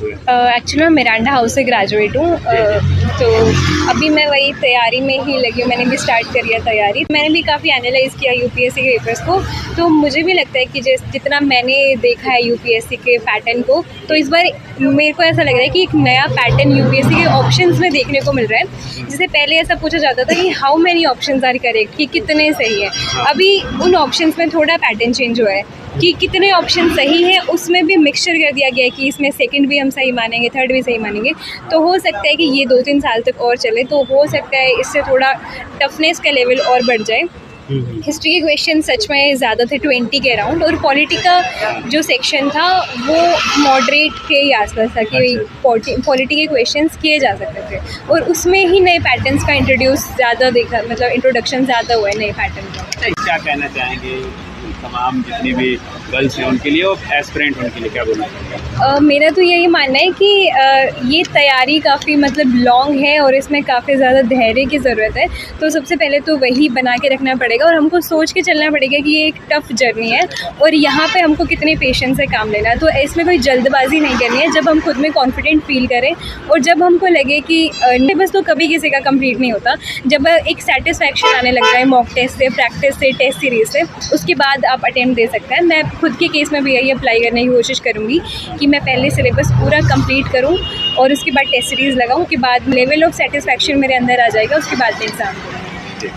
हुए? एक्चुअली मैं Miranda house से ग्रेजुएट हूँ, तो अभी मैं वही तैयारी में ही लगी हूँ। मैंने भी स्टार्ट करी है तैयारी। मैंने भी काफ़ी एनालाइज़ किया यूपीएससी के पेपर्स को, तो मुझे भी लगता है कि जितना मैंने देखा है यूपीएससी के पैटर्न को, तो इस बार मेरे को ऐसा लग रहा है कि एक नया पैटर्न यूपीएससी के ऑप्शंस में देखने को मिल रहा है। जैसे पहले ऐसा पूछा जाता था कि how many options are correct, कि कितने सही है। अभी उन ऑप्शंस में थोड़ा पैटर्न चेंज हुआ है कि कितने ऑप्शन सही हैं, उसमें भी मिक्सचर कर दिया गया है कि इसमें सेकंड भी हम सही मानेंगे, थर्ड भी सही मानेंगे। तो हो सकता है कि ये 2-3 साल तक और चले, तो हो सकता है इससे थोड़ा टफनेस का लेवल और बढ़ जाए। हिस्ट्री के क्वेश्चन सच में ज़्यादा थे, 20 के अराउंड, और पॉलिटी का जो सेक्शन था वो मॉडरेट के ही आसपास था कि पॉलिटी के क्वेश्चंस किए जा सकते थे, और उसमें ही नए पैटर्न्स का इंट्रोड्यूस ज़्यादा देखा, मतलब इंट्रोडक्शन ज़्यादा हुआ है नए पैटर्न का। क्या कहना चाहेंगे तमाम जितनी भी गर्ल्स हैं उनके लिए और एस्पिरेंट उनके लिए, क्या बोलना चाहिए? मेरा तो यही मानना है कि ये तैयारी काफ़ी मतलब लॉन्ग है और इसमें काफ़ी ज़्यादा धैर्य की ज़रूरत है। तो सबसे पहले तो वही बना के रखना पड़ेगा, और हमको सोच के चलना पड़ेगा कि ये एक टफ़ जर्नी है और यहाँ पे हमको कितने पेशेंस से काम लेना है। तो इसमें कोई जल्दबाजी नहीं करनी है। जब हम खुद में कॉन्फिडेंट फील करें और जब हमको लगे कि बस, तो कभी किसी का कंप्लीट नहीं होता। जब एक सेटिस्फैक्शन आने लग जाए मॉक टेस्ट से, प्रैक्टिस से, टेस्ट सीरीज से, उसके बाद आप अटेम्प्ट दे सकते हैं। मैं खुद के केस में भी यही अप्लाई करने की कोशिश करूँगी कि मैं पहले सिलेबस पूरा कंप्लीट करूँ और उसके बाद टेस्ट सीरीज़ लगाऊँ। उसके बाद लेवल ऑफ सेटिस्फैक्शन मेरे अंदर आ जाएगा, उसके बाद मैं एग्ज़ाम दूँगी।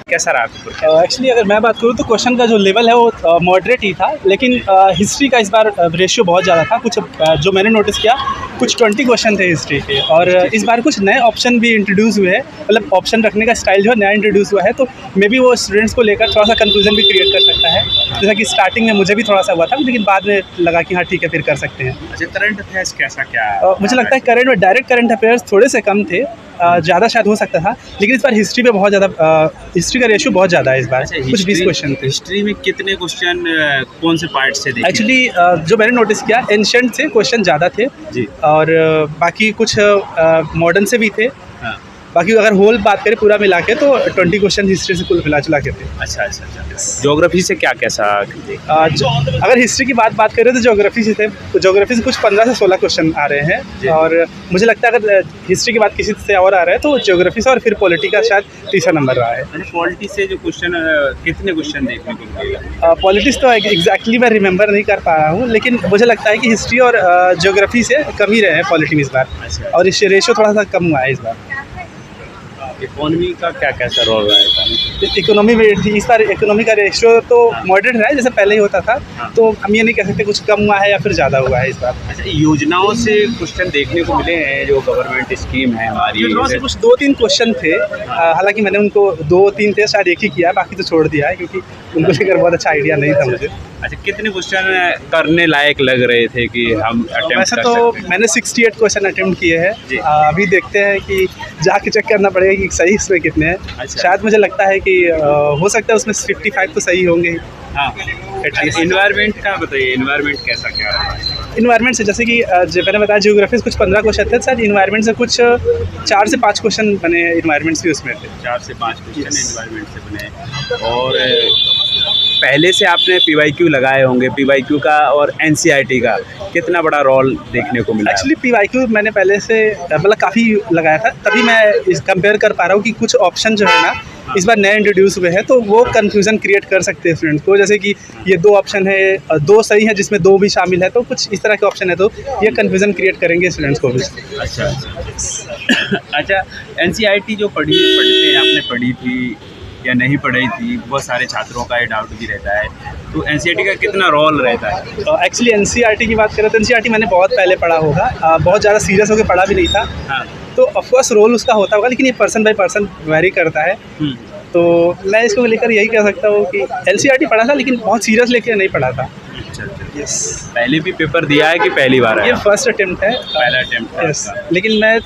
कैसा रहा आपको? एक्चुअली अगर मैं बात करूँ तो क्वेश्चन का जो लेवल है वो मॉडरेट ही था, लेकिन हिस्ट्री का इस बार रेशियो बहुत ज़्यादा था। कुछ जो मैंने नोटिस किया, कुछ 20 क्वेश्चन थे हिस्ट्री के, और इस बार कुछ नए ऑप्शन भी इंट्रोड्यूस हुए हैं। मतलब ऑप्शन रखने का स्टाइल जो है नया इंट्रोड्यूस हुआ है, तो मे बी वो स्टूडेंट्स को लेकर थोड़ा सा कन्फ्यूजन भी क्रिएट कर सकता है। जैसा कि स्टार्टिंग में मुझे भी थोड़ा सा हुआ था, लेकिन बाद में लगा कि हाँ ठीक है, फिर कर सकते हैं। अच्छा, करंट अफेयर्स कैसा क्या? मुझे लगता है करंट में डायरेक्ट करंट अफेयर्स थोड़े से कम थे, ज़्यादा शायद हो सकता था, लेकिन इस बार हिस्ट्री पे बहुत ज़्यादा हिस्ट्री का रेशियो बहुत ज़्यादा है इस बार। कुछ 20 क्वेश्चन थे। हिस्ट्री में कितने क्वेश्चन कौन से पार्ट से देखे? एक्चुअली जो मैंने नोटिस किया, एंशिएंट से क्वेश्चन ज़्यादा थे जी, और बाकी कुछ मॉडर्न से भी थे। हाँ। बाकी अगर होल बात करें पूरा मिला के, तो 20 क्वेश्चन हिस्ट्री से कुल मिला चुला के थे। अच्छा अच्छा अच्छा। ज्योग्राफी से क्या कैसा? अगर हिस्ट्री की बात करें तो ज्योग्राफी से थे, तो ज्योग्राफी से कुछ 15 से 16 क्वेश्चन आ रहे हैं, और मुझे लगता है अगर हिस्ट्री की बात किसी से और आ रहा है तो ज्योग्राफी से, और फिर पॉलिटी का शायद तीसरा नंबर रहा है। पॉलिटी से जो क्वेश्चन कितने क्वेश्चन देखने को मिलेगा? पॉलिटिक्स तो एग्जैक्टली मैं रिमेंबर नहीं कर पा रहा हूँ, लेकिन मुझे लगता है कि हिस्ट्री और ज्योग्राफी से कम ही रहे हैं पॉलिटी में इस बार। अच्छा। और इस रेशियो थोड़ा सा कम हुआ है इस बार। इकोनॉमी का क्या कैसा रोल रहा है? इकोनॉमी में इस बार इकोनॉमी का रेशियो तो मॉडरेट रहा है, जैसे पहले ही होता था। हाँ। तो हम ये नहीं कह सकते कुछ कम हुआ है या फिर ज़्यादा हुआ है इस बार। अच्छा, योजनाओं से क्वेश्चन देखने को मिले हैं, जो गवर्नमेंट स्कीम है हमारी, योजनाओं से कुछ 2-3 क्वेश्चन थे। हालांकि मैंने उनको 2-3 थे, शायद एक ही किया, बाकी तो छोड़ दिया है, क्योंकि उनको लेकर बहुत अच्छा आइडिया नहीं था मुझे। अच्छा, कितने क्वेश्चन करने लायक लग रहे थे कि हम अटेम्प्ट वैसे कर तो सकते हैं? मैंने 68 क्वेश्चन अटेम्प्ट किए जी। हैं। अभी देखते हैं कि जाके चेक करना पड़ेगा कि सही इसमें कितने हैं। अच्छा। शायद मुझे लगता है कि हो सकता है उसमें 55 तो सही होंगे। हाँ। इन्वायरमेंट का बताइए, इन्वायरमेंट कैसा क्या रहा है? इन्वायरमेंट से जैसे कि जो मैंने बताया, ज्योग्राफी से कुछ 15 क्वेश्चन थे, शायद इन्वायरमेंट से कुछ 4 से 5 क्वेश्चन बने इन्वायरमेंट भी उसमें थे। 4 से 5 क्वेश्चन इन्वायरमेंट से बने। और पहले से आपने PYQ लगाए होंगे, PYQ का और NCERT का कितना बड़ा रोल देखने को मिला? एक्चुअली PYQ मैंने पहले से मतलब काफ़ी लगाया था, तभी मैं इस कंपेयर कर पा रहा हूँ कि कुछ ऑप्शन जो है ना इस बार नए इंट्रोड्यूस हुए हैं, तो वो कन्फ्यूज़न क्रिएट कर सकते हैं स्टूडेंट्स को। जैसे कि ये 2 ऑप्शन है, 2 सही है जिसमें 2 भी शामिल है, तो कुछ इस तरह के ऑप्शन है, तो ये कन्फ्यूज़न क्रिएट करेंगे स्टूडेंट्स को भी। अच्छा अच्छा। NCERT जो पढ़ते हैं, आपने पढ़ी थी या नहीं पढ़ी थी? बहुत सारे छात्रों का ये डाउट भी रहता है, तो NCERT का कितना रोल रहता है? एक्चुअली NCERT की बात करें तो NCERT मैंने बहुत पहले पढ़ा होगा, बहुत ज़्यादा सीरियस होकर पढ़ा भी नहीं था। हाँ। तो ऑफकोर्स रोल उसका होता होगा, लेकिन ये पर्सन बाई पर्सन वेरी करता है। तो मैं इसको लेकर यही कह सकता हूँ कि NCERT पढ़ा था, लेकिन बहुत सीरियस लेकर नहीं पढ़ा था। अच्छा अच्छा। यस। पहले भी पेपर दिया है कि पहली बार ये आया? फर्स्ट अटेम्प्ट है। पहला अटेम्प्ट है यस, आपका। लेकिन मैं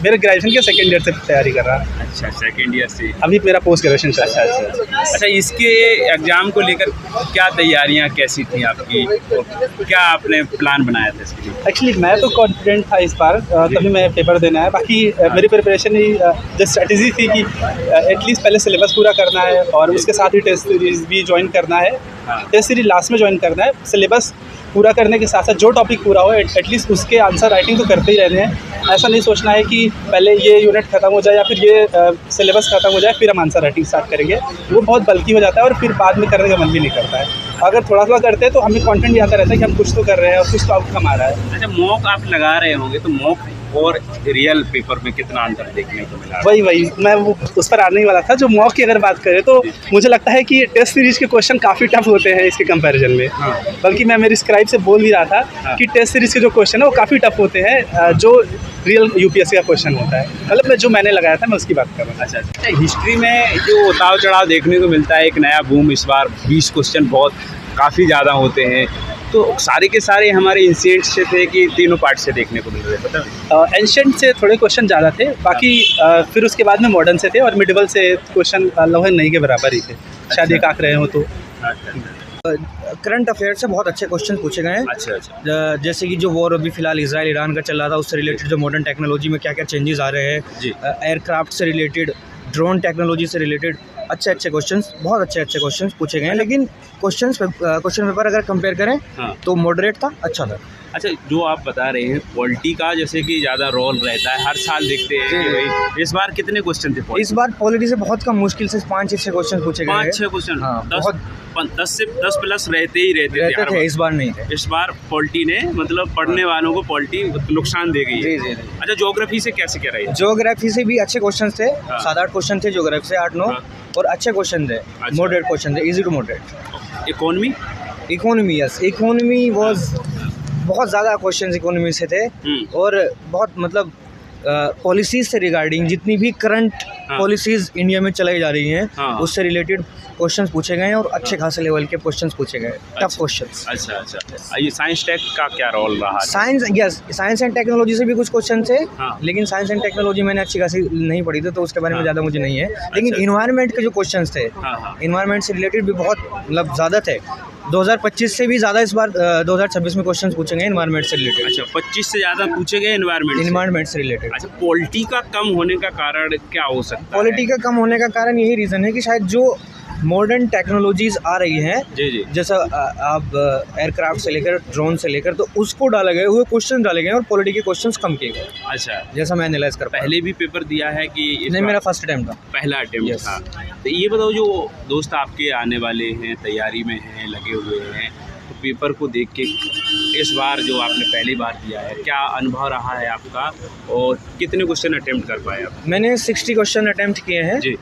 मेरे ग्रेजुएशन के सेकेंड ईयर से तैयारी कर रहा हूँ। अच्छा, सेकेंड ईयर से। अभी मेरा पोस्ट ग्रेजुएशन चल रहा है। अच्छा, अच्छा, इसके एग्ज़ाम को लेकर क्या तैयारियां कैसी थी आपकी, और क्या आपने प्लान बनाया था इसके लिए? एक्चुअली मैं तो कॉन्फिडेंट था इस बार, तभी मैं पेपर देना है। बाकी मेरी प्रिपरेशन ही जो स्ट्रेटजी थी कि एटलीस्ट पहले सिलेबस पूरा करना है, और उसके साथ ही टेस्ट सीरीज भी ज्वाइन करना है। हाँ। टेस्ट सीरीज लास्ट में ज्वाइन करना है, सिलेबस पूरा करने के साथ साथ जो टॉपिक पूरा हो एटलीस्ट उसके आंसर राइटिंग तो करते ही रहने हैं। ऐसा नहीं सोचना है कि पहले ये यूनिट खत्म हो जाए या फिर ये सिलेबस खत्म हो जाए फिर हम आंसर राइटिंग स्टार्ट करेंगे, वो बहुत बल्कि हो जाता है और फिर बाद में करने का मन भी नहीं करता है। अगर थोड़ा थोड़ा करते हैं तो हमें कंटेंट आता रहता है कि हम कुछ तो कर रहे हैं और कुछ तो आउटकम आ रहा है। अच्छा, मॉक आप लगा रहे होंगे तो मॉक और रियल पेपर में कितना अंतर देखने को मिला? वही मैं वो उस पर आने ही वाला था। जो मॉक की अगर बात करें तो मुझे लगता है कि टेस्ट सीरीज के क्वेश्चन काफ़ी टफ होते हैं इसके कंपैरिजन में। हाँ। बल्कि मैं मेरी स्क्राइब से बोल भी रहा था हाँ। कि टेस्ट सीरीज के जो क्वेश्चन है वो काफ़ी टफ होते हैं जो रियल यूपीएससी का क्वेश्चन होता है। मतलब जो मैंने लगाया था मैं उसकी बात कर रहा हूँ। अच्छा, हिस्ट्री में जो उतार चढ़ाव देखने को मिलता है, एक नया बूम इस बार 20 क्वेश्चन बहुत काफ़ी ज़्यादा होते हैं, तो सारे के सारे हमारे एंशिएंट से थे कि तीनों पार्ट से देखने को मिल रहे थे? पता एंशिएंट से थोड़े क्वेश्चन ज़्यादा थे, बाकी फिर उसके बाद में मॉडर्न से थे और मिडिवल से क्वेश्चन लगभग नहीं के बराबर ही थे। शायद एक आंक रहे हो तो। करंट अफेयर से बहुत अच्छे क्वेश्चन पूछे गए हैं। अच्छा। जैसे कि जो वॉर अभी फिलहाल इजराइल ईरान का चल रहा था, उससे रिलेटेड जो मॉडर्न टेक्नोलॉजी में क्या क्या चेंजेस आ रहे जी। हैं, एयरक्राफ्ट से रिलेटेड, ड्रोन टेक्नोलॉजी से रिलेटेड अच्छे क्वेश्चंस, बहुत अच्छे क्वेश्चंस पूछे गए हैं। लेकिन क्वेश्चन पेपर अगर कंपेयर करें हाँ। तो मॉडरेट था, अच्छा था। अच्छा, जो आप बता रहे हैं पॉलिटी का जैसे कि ज़्यादा रोल रहता है, हर साल देखते हैं कि भाई इस बार कितने क्वेश्चन थे? इस बार पॉलिटी से बहुत कम, मुश्किल से 5-6 क्वेश्चन पूछे गए हैं। 5-6 क्वेश्चन? हाँ, 10 प्लस रहते ही रहते थे हर थे। बार। इस बार नहीं थे। इस बार पॉलिटी ने मतलब पढ़ने वालों को पॉलिटी नुकसान दे गई है। जी। अच्छा, ज्योग्राफी से कैसे क्या रही है? ज्योग्राफी से भी अच्छे क्वेश्चन थे, हाँ। 7-8 क्वेश्चन थे ज्योग्राफी से, 8-9 हाँ। और अच्छे क्वेश्चन थे, मॉडरेट क्वेश्चन थे, easy to moderate. Economy yes, economy was बहुत ज़्यादा क्वेश्चंस इकोनॉमी से थे और बहुत मतलब पॉलिसीज़ से रिगार्डिंग जितनी भी करंट पॉलिसीज़ इंडिया में चलाई जा रही हैं हाँ। उससे रिलेटेड क्वेश्चंस पूछे गए हैं और अच्छे खासे लेवल के क्वेश्चंस पूछे गए, टफ क्वेश्चंस। अच्छा, ये साइंस टेक का क्या रोल रहा है? साइंस एंड टेक्नोलॉजी से भी कुछ क्वेश्चन थे। हाँ। लेकिन साइंस एंड टेक्नोलॉजी मैंने अच्छी खासी नहीं पढ़ी थी तो उसके बारे में ज़्यादा मुझे नहीं है। लेकिन इन्वायरमेंट के जो क्वेश्चंस थे, हाँ। इन्वायरमेंट से रिलेटेड भी बहुत मतलब ज़्यादा थे। 2025 से भी ज़्यादा इस बार 2026 में क्वेश्चन पूछे गए इन्वायरमेंट से रिलेटेड। अच्छा, 25 से ज़्यादा पूछे गए इन्वायरमेंट से रिलेटेड। अच्छा, पॉलिटी का कम होने का कारण क्या हो सकता है? पॉलिटी का कम होने का कारण यही रीज़न है कि शायद जो मॉडर्न टेक्नोलॉजीज़ आ रही हैं, जी। जैसा आप एयरक्राफ्ट से लेकर ड्रोन से लेकर, तो उसको डाले गए हुए क्वेश्चन डाले गए और पॉलिटी के क्वेश्चंस कम किए गए। अच्छा, जैसा मैं एनालाइज कर पहले भी पेपर दिया है कि नहीं, मेरा फर्स्ट अटेम्प्ट था। पहला अटेम्प्ट Yes. था। तो ये बताओ, जो दोस्त आपके आने वाले हैं, तैयारी में हैं, लगे हुए हैं, तो पेपर को देख के इस बार जो आपने पहली बार दिया है, क्या अनुभव रहा है आपका और कितने क्वेश्चन अटेम्प्ट कर पाए आप? मैंने 60 क्वेश्चन अटेम्प्ट किए हैं जी।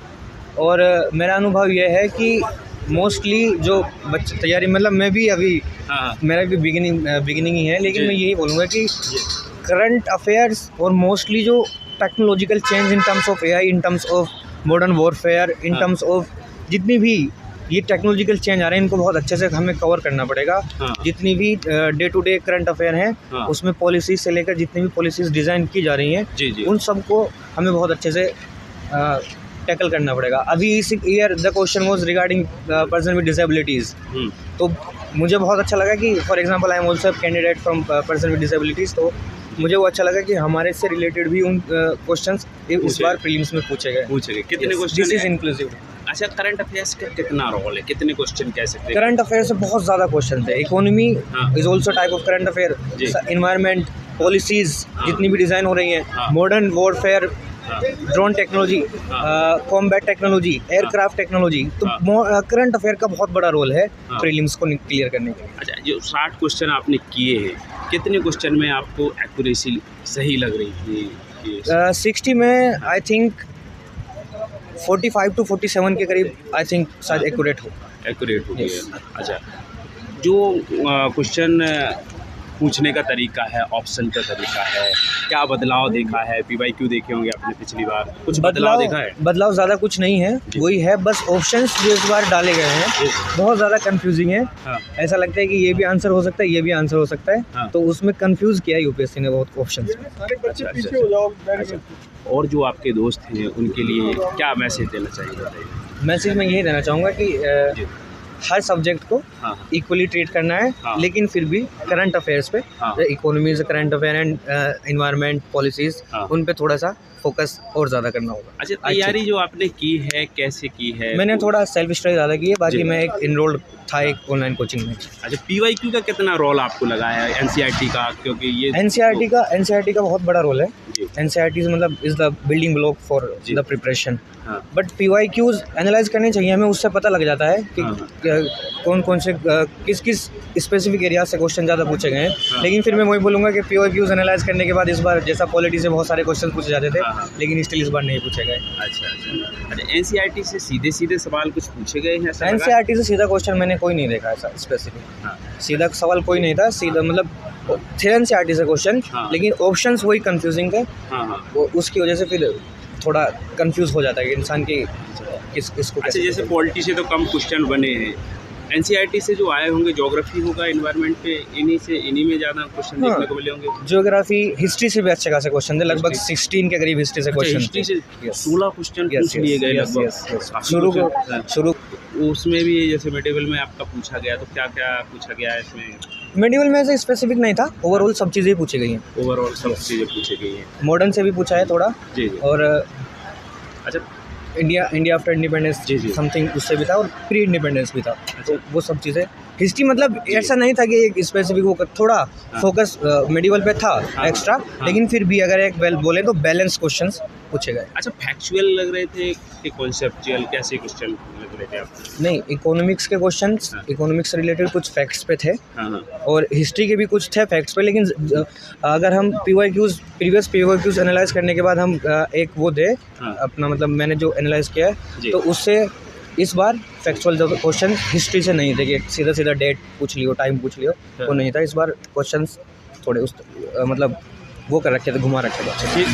और मेरा अनुभव यह है कि मोस्टली जो बच्चे तैयारी, मतलब मैं भी अभी हाँ। मेरा भी बिगिनिंग ही है, लेकिन जी। मैं यही बोलूँगा कि करंट अफेयर्स और मोस्टली जो technological change in terms of AI, in terms of modern warfare, in हाँ। टर्म्स ऑफ जितनी भी ये टेक्नोलॉजिकल चेंज आ रहे हैं, इनको बहुत अच्छे से हमें कवर करना पड़ेगा। हाँ। जितनी भी day to day current affair हैं, हाँ। उसमें पॉलिसीज से लेकर जितनी भी पॉलिसीज डिज़ाइन की जा रही हैं, जी। उन सबको हमें बहुत अच्छे से टैकल करना पड़ेगा। अभी इस year the question was regarding person with disabilities, तो मुझे बहुत अच्छा लगा कि for example I am also candidate from person with disabilities, तो मुझे वो अच्छा लगा कि हमारे से रिलेटेड भी उन क्वेश्चंस इस बार प्रीलिम्स में पूछे गए। कितने दिस क्वेश्चन? Is inclusive. अच्छा, करंट अफेयर्स का कितना रोल है, कितने क्वेश्चन कह सकते हैं? करंट अफेयर से बहुत ज़्यादा क्वेश्चन थे। इकोनॉमी हाँ। Is also type of current affair, जी। इन्वायरमेंट, पॉलिसीज़ जितनी भी डिज़ाइन हो रही हैं, हाँ। मॉडर्न वॉरफेयर, ड्रोन टेक्नोलॉजी, हाँ। कॉम्बैट टेक्नोलॉजी, एयरक्राफ्ट टेक्नोलॉजी, तो करंट अफेयर का बहुत बड़ा रोल है हाँ। प्रीलिम्स को क्लियर करने के लिए। अच्छा, जो 60 क्वेश्चन आपने किए हैं, कितने क्वेश्चन में आपको एक्यूरेसी सही लग रही थी? 60 में आई थिंक 45 to 47 के करीब आई थिंक शायद एक्यूरेट हो गई Yes. है। अच्छा, जो क्वेश्चन पूछने का तरीका है, ऑप्शन का तरीका है, क्या बदलाव देखा है? PYQ देखे होंगे आपने पिछली बार, कुछ बदलाव देखा है? बदलाव ज़्यादा कुछ नहीं है, वही है, बस ऑप्शंस जो इस बार डाले गए हैं बहुत ज़्यादा कंफ्यूजिंग है। हाँ। ऐसा लगता है कि ये भी आंसर हो सकता है, ये भी आंसर हो सकता है, हाँ। तो उसमें कंफ्यूज किया है यूपीएससी ने बहुत ऑप्शंस में। अच्छा। और जो आपके दोस्त हैं उनके लिए क्या मैसेज देना चाहिए, बताइए? मैसेज मैं यही देना चाहूँगा कि हर सब्जेक्ट को हाँ इक्वली ट्रीट करना है, हाँ। लेकिन फिर भी करंट अफेयर्स पे, हाँ। इकोनॉमी से current affair and environment policies, हाँ। उन पे थोड़ा सा फोकस और ज़्यादा करना होगा। अच्छा, तैयारी जो आपने की है कैसे की है? मैंने थोड़ा सेल्फ स्टडी ज़्यादा की है, बाकी जी। मैं एक इनरोल्ड था एक ऑनलाइन कोचिंग में। अच्छा, PYQ का कितना रोल आपको लगा है NCERT का, क्योंकि ये एनसीईआरटी का बहुत बड़ा रोल है। जी। एनसीईआरटी मतलब is the building block for जी। The preparation. हाँ बट PYQs एनालाइज करने चाहिए हमें, उससे पता लग जाता है कि हाँ। कौन कौन से किस स्पेसिफिक एरिया से क्वेश्चन ज़्यादा पूछे गए हैं। हाँ। लेकिन फिर मैं वही बोलूँगा कि PYQs एनालाइज करने के बाद इस बार जैसा पॉलिटी से बहुत सारे क्वेश्चन पूछे जाते थे, हाँ। लेकिन स्टिल इस बार नहीं पूछे गए। अच्छा, NCERT से सीधे सीधे सवाल कुछ पूछे गए हैं ऐसा लगा? एनसीईआरटी से सीधा क्वेश्चन मैंने कोई नहीं देखा ऐसा स्पेसिफिक। हाँ सीधा सवाल कोई नहीं था, सीधा मतलब थे एनसीईआरटी से क्वेश्चन, हाँ। लेकिन ऑप्शंस वही कंफ्यूजिंग थे। हाँ हाँ। वो उसकी वजह से फिर थोड़ा कंफ्यूज हो जाता है कि इंसान की इसको अच्छा, कैसे जैसे पॉलिटी से तो कम क्वेश्चन बने हैं, NCERT से जो आए होंगे ज्योग्राफी होगा, इन्वायरमेंट पे, इन्हीं में ज़्यादा क्वेश्चन हाँ। देखने को मिले होंगे। ज्योग्राफी हिस्ट्री से भी अच्छे खासे क्वेश्चन थे, लगभग हिस्ट्री। 16 के करीब हिस्ट्री से क्वेश्चन हिस्ट्री से Yes. 16 क्वेश्चन पूछ लिए गए लगभग। काफी शुरू क्वेश्चन- शुरू उसमें भी जैसे मेडिकल में आपका पूछा गया, तो क्या क्या पूछा गया है इसमें? मेडिवल में ऐसे स्पेसिफिक नहीं था, ओवरऑल सब चीज़ें ही पूछी गई हैं। ओवरऑल सब चीज़ें पूछी गई हैं। मॉडर्न से भी पूछा है थोड़ा, जी जी। और अच्छा इंडिया आफ्टर इंडिपेंडेंस जी, जी। समथिंग उससे भी था, और प्री इंडिपेंडेंस भी था। तो वो सब चीज़ें हिस्ट्री मतलब ऐसा नहीं था कि एक स्पेसिफिक वो थोड़ा फोकस मेडिवल पे था हाँ। एक्स्ट्रा, हाँ। लेकिन फिर भी अगर एक बोले तो बैलेंस क्वेश्चंस पूछे गए। अच्छा, फैक्चुअल लग रहे थे कि कॉन्सेप्चुअल, कैसे क्वेश्चन लग रहे थे आपको? नहीं, इकोनॉमिक्स के क्वेश्चंस, हाँ। इकोनॉमिक्स से रिलेटेड कुछ फैक्ट्स पे थे, हाँ हाँ और हिस्ट्री के भी कुछ थे फैक्ट्स पे, लेकिन अगर हम प्रीवियस PYQs एनालाइज करने के बाद हम एक वो दे हाँ। अपना, मतलब मैंने जो एनालाइज किया है, जी। तो उससे इस बार फैक्चुअल जो क्वेश्चन हिस्ट्री से नहीं थे कि सीधा सीधा डेट पूछ लियो, टाइम पूछ लियो, हाँ। वो नहीं था। इस बार क्वेश्चंस थोड़े मतलब वो कर रखे थे, घुमा रखे थे। ठीक।